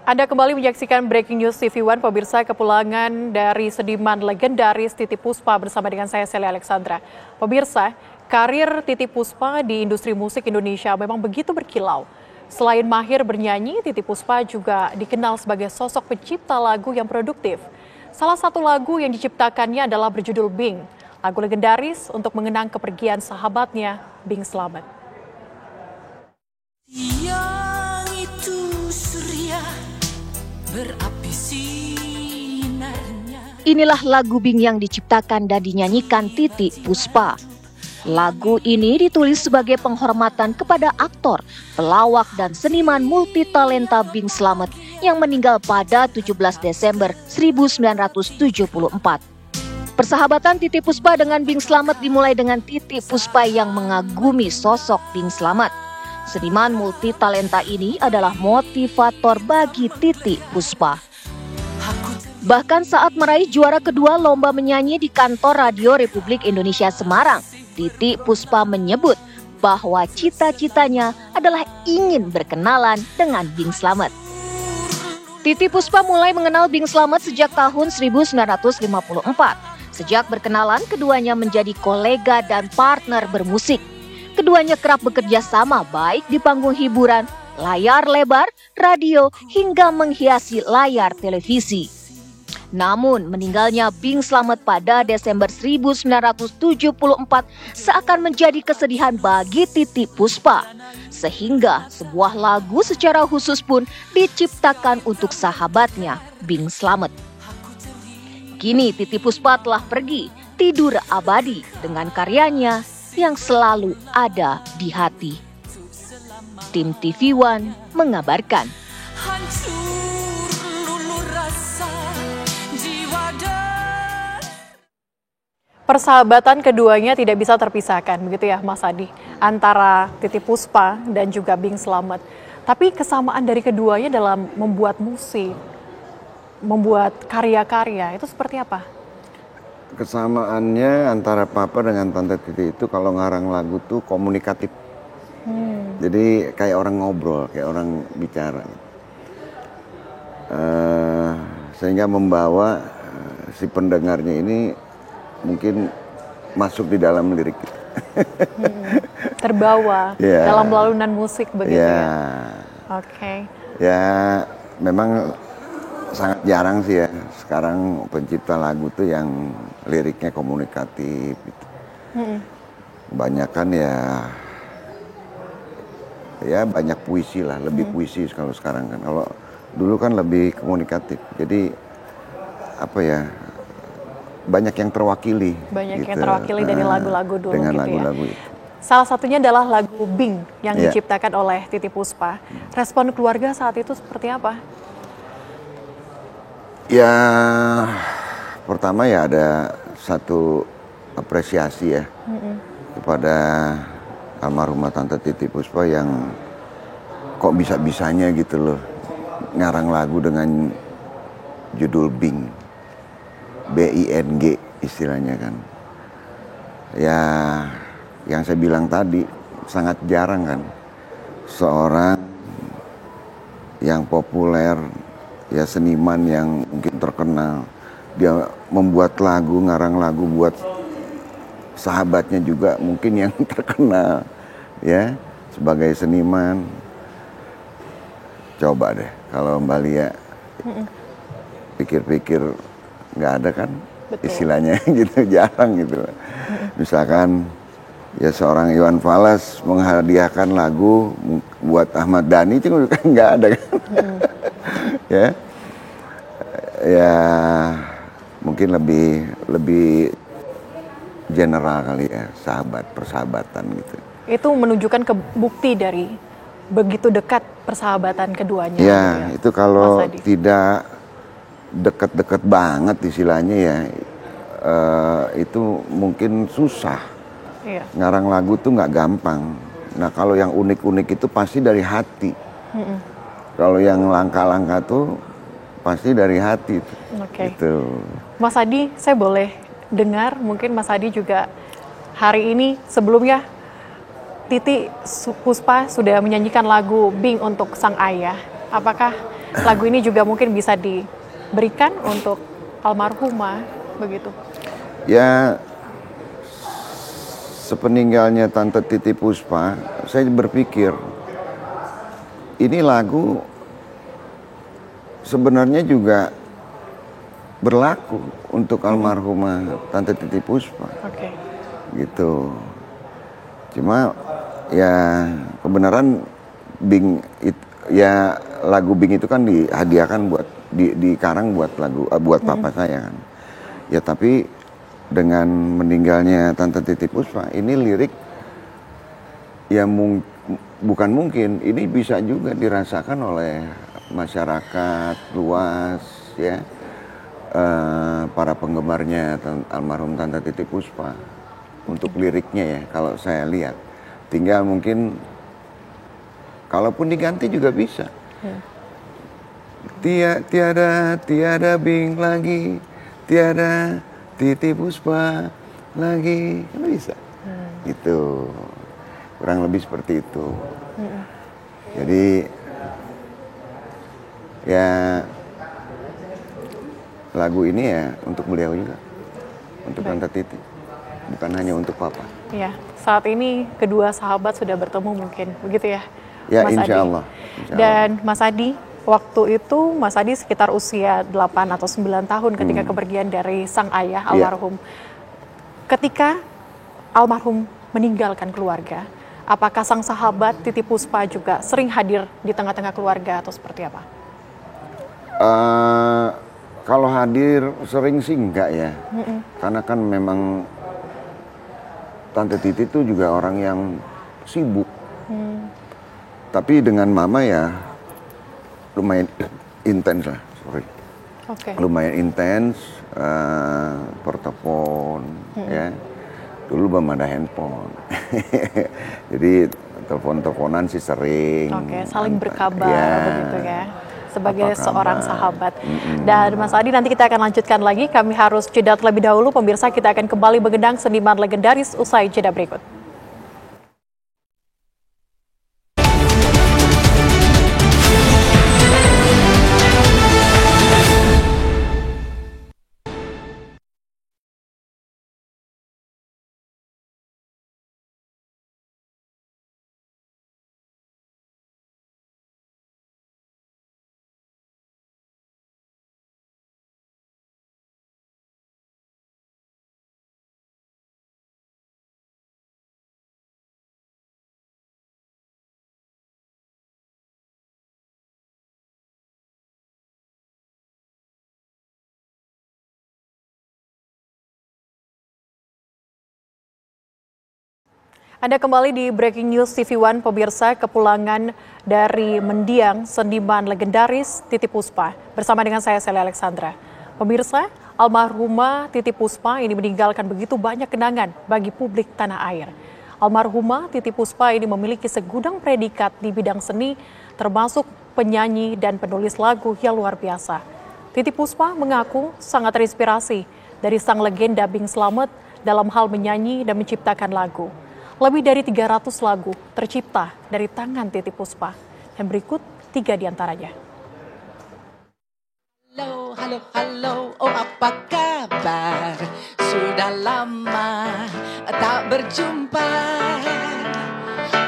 Anda kembali menyaksikan Breaking News TV One, pemirsa. Kepulangan dari seniman legendaris Titiek Puspa bersama dengan saya, Sally Alexandra. Pemirsa, karir Titiek Puspa di industri musik Indonesia memang begitu berkilau. Selain mahir bernyanyi, Titiek Puspa juga dikenal sebagai sosok pencipta lagu yang produktif. Salah satu lagu yang diciptakannya adalah berjudul Bing, lagu legendaris untuk mengenang kepergian sahabatnya, Bing Slamet. Yang itu surya berapi sinarnya. Inilah lagu Bing yang diciptakan dan dinyanyikan Titiek Puspa. Lagu ini ditulis sebagai penghormatan kepada aktor, pelawak, dan seniman multitalenta Bing Slamet yang meninggal pada 17 Desember 1974. Persahabatan Titiek Puspa dengan Bing Slamet dimulai dengan Titiek Puspa yang mengagumi sosok Bing Slamet. Seniman multitalenta ini adalah motivator bagi Titiek Puspa. Bahkan saat meraih juara kedua lomba menyanyi di kantor Radio Republik Indonesia Semarang, Titiek Puspa menyebut bahwa cita-citanya adalah ingin berkenalan dengan Bing Slamet. Titiek Puspa mulai mengenal Bing Slamet sejak tahun 1954. Sejak berkenalan, keduanya menjadi kolega dan partner bermusik. Keduanya kerap bekerja sama baik di panggung hiburan, layar lebar, radio, hingga menghiasi layar televisi. Namun, meninggalnya Bing Slamet pada Desember 1974 seakan menjadi kesedihan bagi Titiek Puspa. Sehingga sebuah lagu secara khusus pun diciptakan untuk sahabatnya, Bing Slamet. Kini Titiek Puspa telah pergi tidur abadi dengan karyanya yang selalu ada di hati. Tim TV One mengabarkan. Persahabatan keduanya tidak bisa terpisahkan, begitu ya Mas Adi, antara Titiek Puspa dan juga Bing Slamet. Tapi kesamaan dari keduanya dalam membuat musik, membuat karya-karya, itu seperti apa? Kesamaannya antara Papa dengan Tante Titiek itu kalau ngarang lagu tuh komunikatif. Jadi kayak orang ngobrol, kayak orang bicara. Sehingga membawa si pendengarnya ini mungkin masuk di dalam lirik. Terbawa dalam lalunan musik begitu ya? Oke. Ya memang sangat jarang sih ya sekarang pencipta lagu tuh yang liriknya komunikatif gitu. Kebanyakan ya banyak puisi lah, lebih puisi kalau sekarang kan. Kalau dulu kan lebih komunikatif. Jadi apa ya, banyak yang terwakili. Banyak gitu. yang terwakili dari lagu-lagu dulu dengan gitu lagu-lagu ya. Itu. Salah satunya adalah lagu Bing yang diciptakan oleh Titiek Puspa. Respon keluarga saat itu seperti apa? Ya, pertama ya ada satu apresiasi ya kepada almarhumah Tante Titiek Puspa yang kok bisa-bisanya gitu loh ngarang lagu dengan judul Bing, B-I-N-G istilahnya kan. Ya, yang saya bilang tadi sangat jarang kan seorang yang populer, ya seniman yang mungkin terkenal, dia membuat lagu, ngarang lagu buat sahabatnya juga mungkin yang terkenal ya sebagai seniman. Coba deh kalau Mbak Lia pikir-pikir nggak ada kan. Betul. Istilahnya gitu, jarang gitu. Misalkan ya seorang Iwan Fals menghadiahkan lagu buat Ahmad Dhani itu kan nggak ada kan. Ya mungkin lebih general kali ya, persahabatan gitu. Itu menunjukkan bukti dari begitu dekat persahabatan keduanya. Ya, itu kalau tidak dekat-dekat banget istilahnya ya, itu mungkin susah. Ngarang lagu tuh nggak gampang. Nah kalau yang unik-unik itu pasti dari hati. Kalau yang langka-langka tuh pasti dari hati. Gitu. Mas Adi, saya boleh dengar mungkin Mas Adi juga hari ini sebelumnya Titiek Puspa sudah menyanyikan lagu Bing untuk sang ayah. Apakah lagu ini juga mungkin bisa diberikan untuk almarhumah begitu. Ya, sepeninggalnya Tante Titi Puspa, saya berpikir ini lagu sebenarnya juga berlaku untuk almarhumah Tante Titi Puspa. Oke. Gitu. Cuma ya kebenaran lagu Bing itu kan dihadiahkan buat dikarang buat buat papa saya kan. Ya tapi dengan meninggalnya Tante Titi Puspa, ini lirik ya bukan mungkin, ini bisa juga dirasakan oleh masyarakat luas ya, para penggemarnya almarhum Tante Titi Puspa untuk liriknya ya kalau saya lihat. Tinggal mungkin kalaupun diganti juga bisa. Tiada Bing lagi, tiada Titi Puspa lagi, kan bisa. Gitu, kurang lebih seperti itu. Jadi ya lagu ini ya untuk beliau juga, untuk Tante Titi, bukan hanya untuk papa. Iya, saat ini kedua sahabat sudah bertemu mungkin, begitu ya, ya Mas insya Adi. Allah. Dan Mas Adi, waktu itu Mas Adi sekitar usia 8 atau 9 tahun ketika kepergian dari sang ayah almarhum. Ketika almarhum meninggalkan keluarga, apakah sang sahabat Titi Puspa juga sering hadir di tengah-tengah keluarga atau seperti apa? Kalau hadir sering sih enggak ya, karena kan memang Tante Titi itu juga orang yang sibuk. Tapi dengan mama ya lumayan intens lah, lumayan intens, pertelepon ya. Dulu belum ada handphone, jadi telepon-teleponan sih sering. Saling berkabar begitu ya, sebagai seorang sahabat. Dan Mas Adi, nanti kita akan lanjutkan lagi. Kami harus jeda terlebih dahulu. Pemirsa, kita akan kembali mengenang seniman legendaris usai jeda berikut. Anda kembali di Breaking News TV One, pemirsa. Kepulangan dari mendiang seniman legendaris Titi Puspa bersama dengan saya Sally Alexandra. Pemirsa, almarhumah Titi Puspa ini meninggalkan begitu banyak kenangan bagi publik tanah air. Almarhumah Titi Puspa ini memiliki segudang predikat di bidang seni, termasuk penyanyi dan penulis lagu yang luar biasa. Titi Puspa mengaku sangat terinspirasi dari sang legenda Bing Slamet dalam hal menyanyi dan menciptakan lagu. Lebih dari 300 lagu tercipta dari tangan Titi Puspa. Dan berikut 3 diantaranya. Halo, halo, halo, oh apa kabar? Sudah lama tak berjumpa.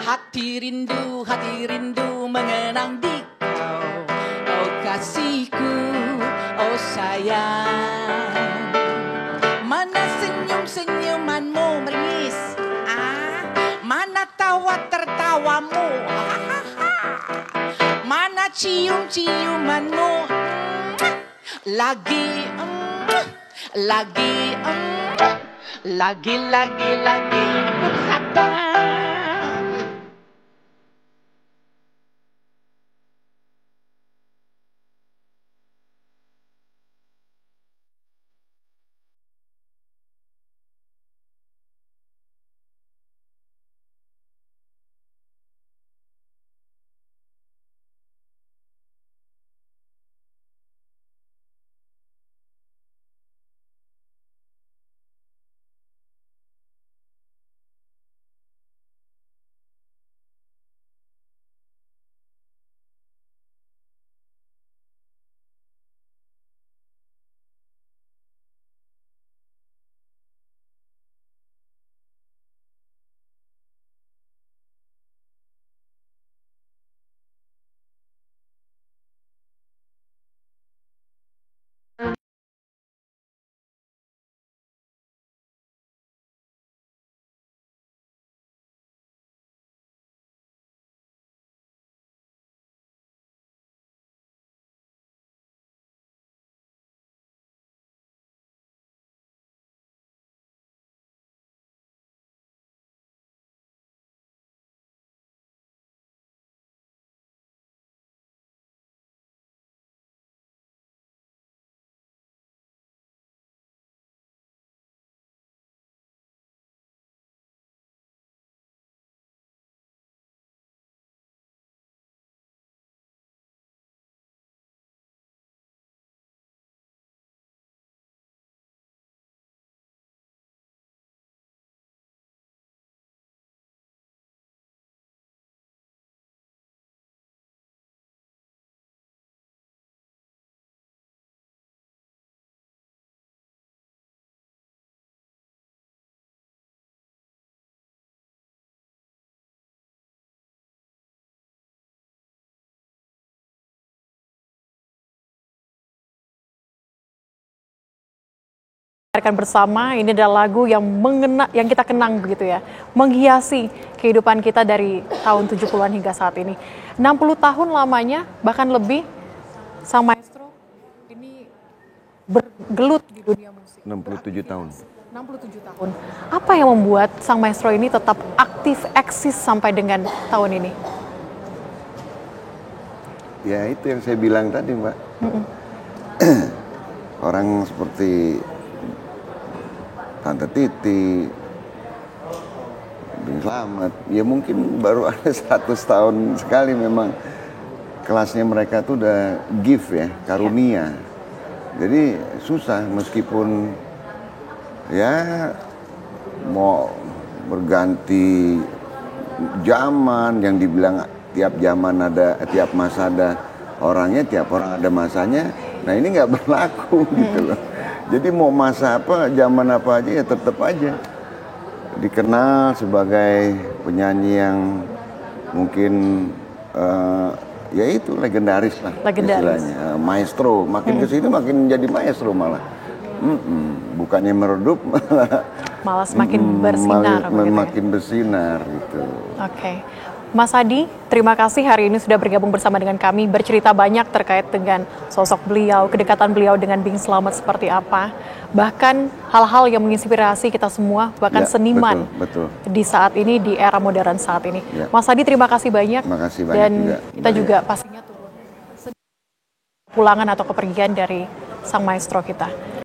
Hati rindu mengenang di kau. Oh kasihku, oh sayang. Mana senyum-senyumanmu meringis? Mana tawa tertawamu? Mana cium-ciumanmu? Lagi bersama. bersama, ini adalah lagu yang yang kita kenang begitu ya, menghiasi kehidupan kita dari tahun 70-an hingga saat ini. 60 tahun lamanya, bahkan lebih, sang maestro ini bergelut di dunia musik. 67 tahun. 67 tahun. Apa yang membuat sang maestro ini tetap aktif, eksis sampai dengan tahun ini? Ya itu yang saya bilang tadi, Mbak. Orang seperti Tante Titi, Bing Slamet, ya mungkin baru ada 100 tahun sekali memang kelasnya mereka tuh udah gift ya, karunia. Jadi susah meskipun ya mau berganti zaman, yang dibilang tiap zaman ada, tiap masa ada orangnya, tiap orang ada masanya. Nah ini nggak berlaku gitu loh. Jadi mau masa apa, zaman apa aja ya tetap aja dikenal sebagai penyanyi yang mungkin ya itu legendaris lah istilahnya. Maestro, makin kesini makin jadi maestro malah. Bukannya meredup malah semakin bersinar. Makin bersinar gitu. Oke. Mas Adi, terima kasih hari ini sudah bergabung bersama dengan kami, bercerita banyak terkait dengan sosok beliau, kedekatan beliau dengan Bing Slamet seperti apa, bahkan hal-hal yang menginspirasi kita semua, bahkan ya, seniman betul. Di saat ini, di era modern saat ini. Ya. Mas Adi, terima kasih banyak. Terima kasih banyak dan juga. Kita juga pastinya turun pulangan atau kepergian dari sang maestro kita.